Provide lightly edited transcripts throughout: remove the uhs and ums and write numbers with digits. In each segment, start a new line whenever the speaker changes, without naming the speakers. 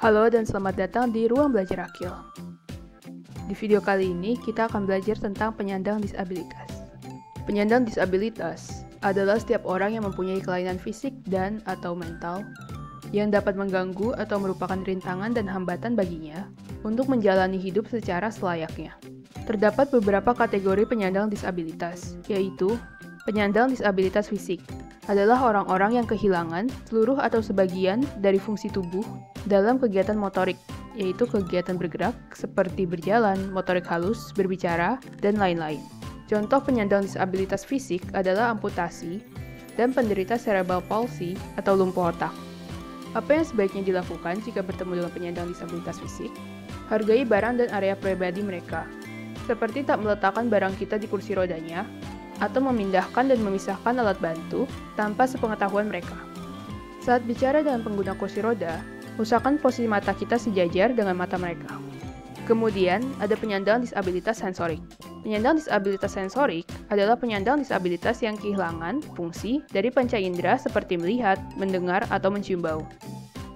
Halo dan selamat datang di Ruang Belajar Akil. Di video kali ini kita akan belajar tentang penyandang disabilitas. Penyandang disabilitas adalah setiap orang yang mempunyai kelainan fisik dan atau mental yang dapat mengganggu atau merupakan rintangan dan hambatan baginya untuk menjalani hidup secara selayaknya. Terdapat beberapa kategori penyandang disabilitas, yaitu penyandang disabilitas fisik adalah orang-orang yang kehilangan seluruh atau sebagian dari fungsi tubuh dalam kegiatan motorik, yaitu kegiatan bergerak seperti berjalan, motorik halus, berbicara, dan lain-lain. Contoh penyandang disabilitas fisik adalah amputasi dan penderita cerebral palsy atau lumpuh otak. Apa yang sebaiknya dilakukan jika bertemu dengan penyandang disabilitas fisik? Hargai barang dan area pribadi mereka, seperti tak meletakkan barang kita di kursi rodanya, atau memindahkan dan memisahkan alat bantu tanpa sepengetahuan mereka. Saat bicara dengan pengguna kursi roda, usahakan posisi mata kita sejajar dengan mata mereka. Kemudian, ada penyandang disabilitas sensorik. Penyandang disabilitas sensorik adalah penyandang disabilitas yang kehilangan fungsi dari panca indera seperti melihat, mendengar, atau mencium bau.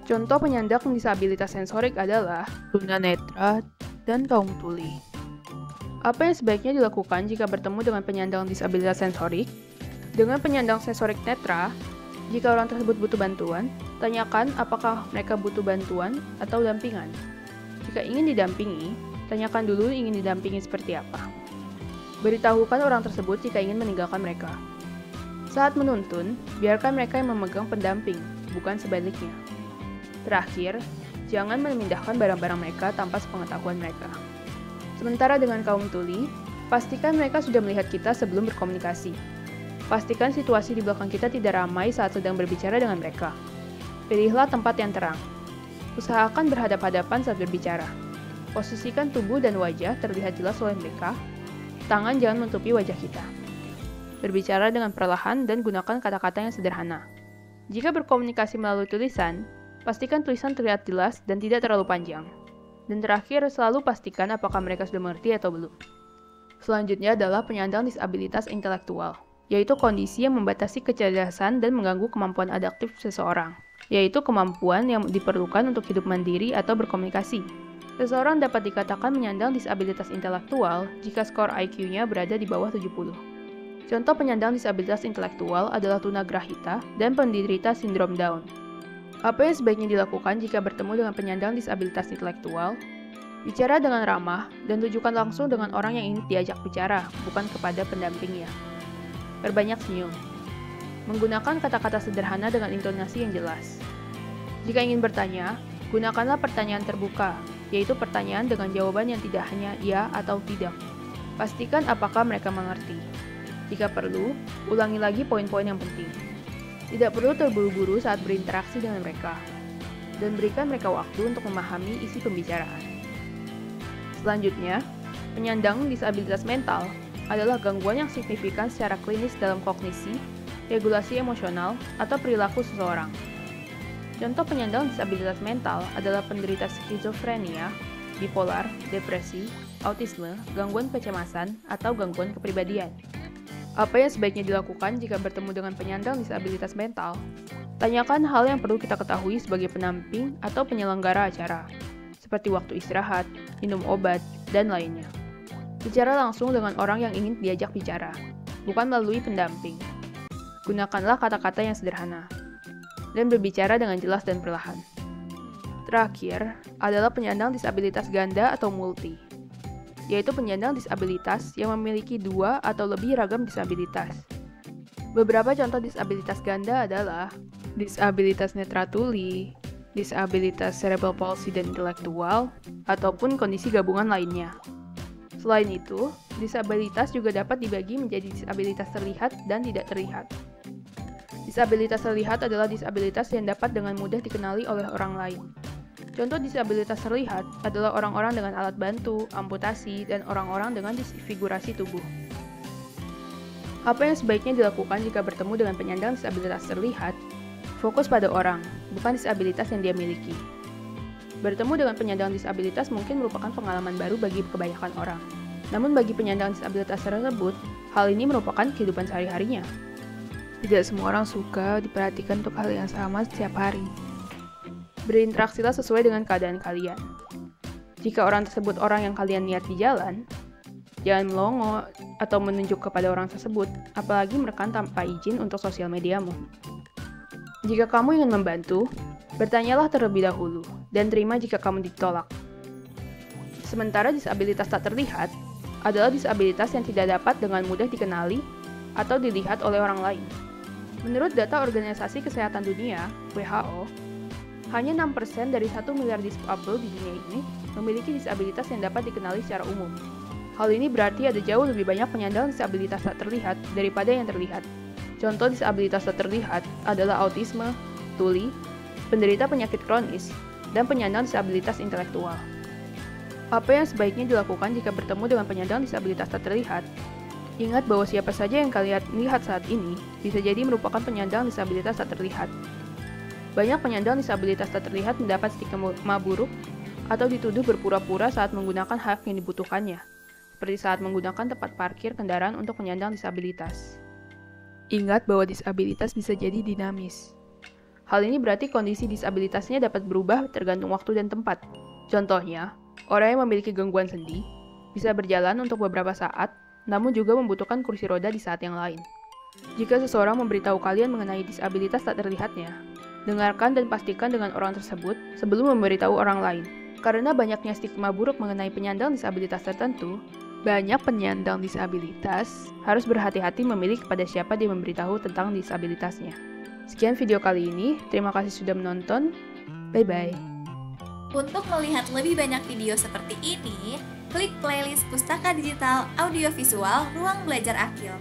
Contoh penyandang disabilitas sensorik adalah tunanetra dan kaum tuli. Apa yang sebaiknya dilakukan jika bertemu dengan penyandang disabilitas sensorik? Dengan penyandang sensorik netra, jika orang tersebut butuh bantuan, tanyakan apakah mereka butuh bantuan atau dampingan. Jika ingin didampingi, tanyakan dulu ingin didampingi seperti apa. Beritahukan orang tersebut jika ingin meninggalkan mereka. Saat menuntun, biarkan mereka yang memegang pendamping, bukan sebaliknya. Terakhir, jangan memindahkan barang-barang mereka tanpa sepengetahuan mereka. Sementara dengan kaum tuli, pastikan mereka sudah melihat kita sebelum berkomunikasi. Pastikan situasi di belakang kita tidak ramai saat sedang berbicara dengan mereka. Pilihlah tempat yang terang. Usahakan berhadap-hadapan saat berbicara. Posisikan tubuh dan wajah terlihat jelas oleh mereka. Tangan jangan menutupi wajah kita. Berbicara dengan perlahan dan gunakan kata-kata yang sederhana. Jika berkomunikasi melalui tulisan, pastikan tulisan terlihat jelas dan tidak terlalu panjang. Dan terakhir, selalu pastikan apakah mereka sudah mengerti atau belum. Selanjutnya adalah penyandang disabilitas intelektual, yaitu kondisi yang membatasi kecerdasan dan mengganggu kemampuan adaptif seseorang, yaitu kemampuan yang diperlukan untuk hidup mandiri atau berkomunikasi. Seseorang dapat dikatakan menyandang disabilitas intelektual jika skor IQ-nya berada di bawah 70. Contoh penyandang disabilitas intelektual adalah tunagrahita dan penderita sindrom Down. Apa yang sebaiknya dilakukan jika bertemu dengan penyandang disabilitas intelektual? Bicara dengan ramah dan tujukan langsung dengan orang yang ingin diajak bicara, bukan kepada pendampingnya. Perbanyak senyum. Menggunakan kata-kata sederhana dengan intonasi yang jelas. Jika ingin bertanya, gunakanlah pertanyaan terbuka, yaitu pertanyaan dengan jawaban yang tidak hanya ya atau tidak. Pastikan apakah mereka mengerti. Jika perlu, ulangi lagi poin-poin yang penting. Tidak perlu terburu-buru saat berinteraksi dengan mereka, dan berikan mereka waktu untuk memahami isi pembicaraan. Selanjutnya, penyandang disabilitas mental adalah gangguan yang signifikan secara klinis dalam kognisi, regulasi emosional, atau perilaku seseorang. Contoh penyandang disabilitas mental adalah penderita skizofrenia, bipolar, depresi, autisme, gangguan kecemasan, atau gangguan kepribadian. Apa yang sebaiknya dilakukan jika bertemu dengan penyandang disabilitas mental? Tanyakan hal yang perlu kita ketahui sebagai pendamping atau penyelenggara acara, seperti waktu istirahat, minum obat, dan lainnya. Bicara langsung dengan orang yang ingin diajak bicara, bukan melalui pendamping. Gunakanlah kata-kata yang sederhana, dan berbicara dengan jelas dan perlahan. Terakhir, adalah penyandang disabilitas ganda atau multi, yaitu penyandang disabilitas yang memiliki 2 atau lebih ragam disabilitas. Beberapa contoh disabilitas ganda adalah disabilitas netra tuli, disabilitas cerebral palsy dan intelektual, ataupun kondisi gabungan lainnya. Selain itu, disabilitas juga dapat dibagi menjadi disabilitas terlihat dan tidak terlihat. Disabilitas terlihat adalah disabilitas yang dapat dengan mudah dikenali oleh orang lain. Contoh disabilitas terlihat adalah orang-orang dengan alat bantu, amputasi, dan orang-orang dengan disfigurasi tubuh. Apa yang sebaiknya dilakukan jika bertemu dengan penyandang disabilitas terlihat? Fokus pada orang, bukan disabilitas yang dia miliki. Bertemu dengan penyandang disabilitas mungkin merupakan pengalaman baru bagi kebanyakan orang. Namun bagi penyandang disabilitas tersebut, hal ini merupakan kehidupan sehari-harinya. Tidak semua orang suka diperhatikan untuk hal yang sama setiap hari. Berinteraksilah sesuai dengan keadaan kalian. Jika orang tersebut orang yang kalian lihat di jalan, jangan melongo atau menunjuk kepada orang tersebut, apalagi merekam tanpa izin untuk sosial mediamu. Jika kamu ingin membantu, bertanyalah terlebih dahulu, dan terima jika kamu ditolak. Sementara disabilitas tak terlihat adalah disabilitas yang tidak dapat dengan mudah dikenali atau dilihat oleh orang lain. Menurut data Organisasi Kesehatan Dunia, WHO, hanya 6% dari 1 miliar difabel di dunia ini memiliki disabilitas yang dapat dikenali secara umum. Hal ini berarti ada jauh lebih banyak penyandang disabilitas tak terlihat daripada yang terlihat. Contoh disabilitas tak terlihat adalah autisme, tuli, penderita penyakit kronis, dan penyandang disabilitas intelektual. Apa yang sebaiknya dilakukan jika bertemu dengan penyandang disabilitas tak terlihat? Ingat bahwa siapa saja yang kalian lihat saat ini bisa jadi merupakan penyandang disabilitas tak terlihat. Banyak penyandang disabilitas tak terlihat mendapat stigma buruk atau dituduh berpura-pura saat menggunakan hak yang dibutuhkannya, seperti saat menggunakan tempat parkir kendaraan untuk penyandang disabilitas. Ingat bahwa disabilitas bisa jadi dinamis. Hal ini berarti kondisi disabilitasnya dapat berubah tergantung waktu dan tempat. Contohnya, orang yang memiliki gangguan sendi bisa berjalan untuk beberapa saat, namun juga membutuhkan kursi roda di saat yang lain. Jika seseorang memberitahu kalian mengenai disabilitas tak terlihatnya, dengarkan dan pastikan dengan orang tersebut sebelum memberitahu orang lain. Karena banyaknya stigma buruk mengenai penyandang disabilitas tertentu, banyak penyandang disabilitas harus berhati-hati memilih kepada siapa dia memberitahu tentang disabilitasnya. Sekian video kali ini, terima kasih sudah menonton, bye-bye.
Untuk melihat lebih banyak video seperti ini, klik playlist Pustaka Digital Audiovisual Ruang Belajar Akil.